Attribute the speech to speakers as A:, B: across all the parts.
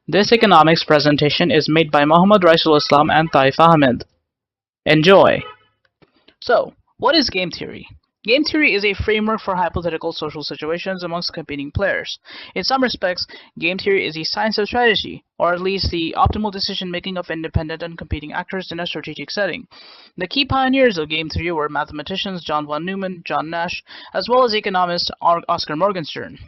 A: This economics presentation is made by Muhammad Raisul Islam and Taif Ahmed. Enjoy! So, what is game theory? Game theory is a framework for hypothetical social situations amongst competing players. In some respects, game theory is a science of strategy, or at least the optimal decision-making of independent and competing actors in a strategic setting. The key pioneers of game theory were mathematicians John von Neumann, John Nash, as well as economist Oscar Morgenstern.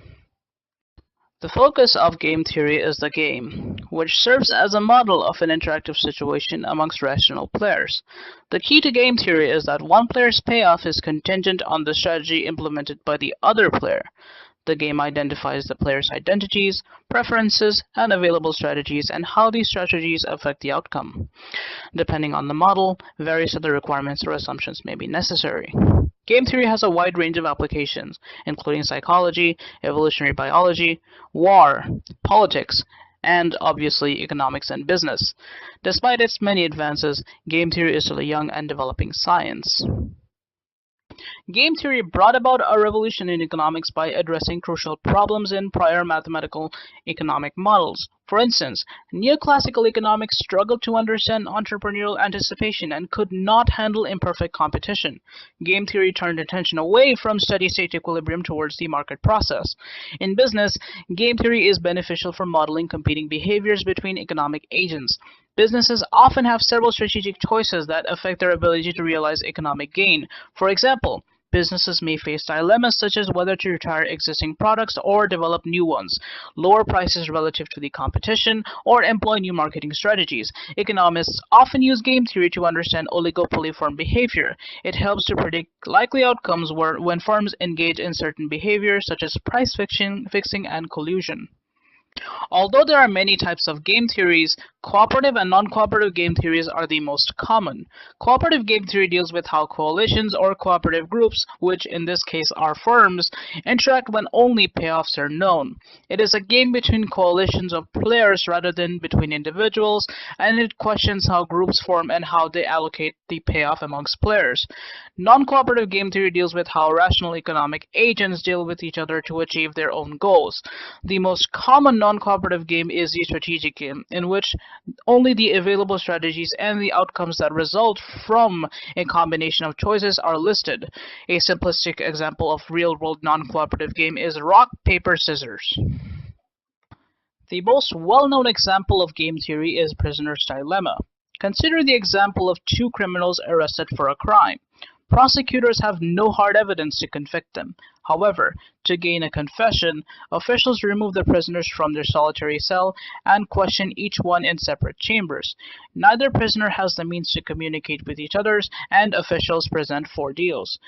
A: The focus of game theory is the game, which serves as a model of an interactive situation amongst rational players. The key to game theory is that one player's payoff is contingent on the strategy implemented by the other player. The game identifies the player's identities, preferences, and available strategies, and how these strategies affect the outcome. Depending on the model, various other requirements or assumptions may be necessary. Game theory has a wide range of applications, including psychology, evolutionary biology, war, politics, and obviously economics and business. Despite its many advances, game theory is still a young and developing science. Game theory brought about a revolution in economics by addressing crucial problems in prior mathematical economic models. For instance, neoclassical economics struggled to understand entrepreneurial anticipation and could not handle imperfect competition. Game theory turned attention away from steady-state equilibrium towards the market process. In business, game theory is beneficial for modeling competing behaviors between economic agents. Businesses often have several strategic choices that affect their ability to realize economic gain. For example, businesses may face dilemmas such as whether to retire existing products or develop new ones, lower prices relative to the competition, or employ new marketing strategies. Economists often use game theory to understand oligopoly-form behavior. It helps to predict likely outcomes when firms engage in certain behaviors such as price fixing and collusion. Although there are many types of game theories, cooperative and non-cooperative game theories are the most common. Cooperative game theory deals with how coalitions or cooperative groups, which in this case are firms, interact when only payoffs are known. It is a game between coalitions of players rather than between individuals, and it questions how groups form and how they allocate the payoff amongst players. Non-cooperative game theory deals with how rational economic agents deal with each other to achieve their own goals. The most common non-cooperative game is the strategic game, in which only the available strategies and the outcomes that result from a combination of choices are listed. A simplistic example of real-world non-cooperative game is rock, paper, scissors. The most well-known example of game theory is Prisoner's Dilemma. Consider the example of two criminals arrested for a crime. Prosecutors have no hard evidence to convict them. However, to gain a confession, officials remove the prisoners from their solitary cell and question each one in separate chambers. Neither prisoner has the means to communicate with each other, and officials present four deals.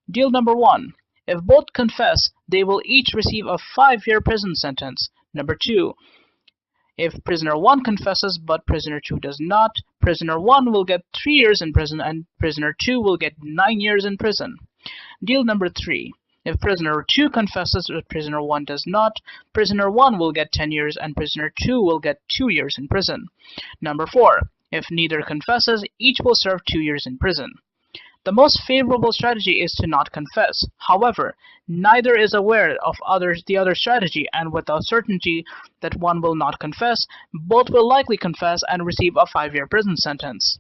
A: Deal number 1. If both confess, they will each receive a 5-year prison sentence. Number 2. If prisoner 1 confesses but prisoner 2 does not, prisoner 1 will get 3 years in prison and prisoner 2 will get 9 years in prison. Deal number 3. If prisoner 2 confesses but prisoner 1 does not, prisoner 1 will get 10 years and prisoner 2 will get 2 years in prison. Number 4. If neither confesses, each will serve 2 years in prison. The most favorable strategy is to not confess. However, neither is aware of the other strategy, and without certainty that one will not confess, both will likely confess and receive a 5-year prison sentence.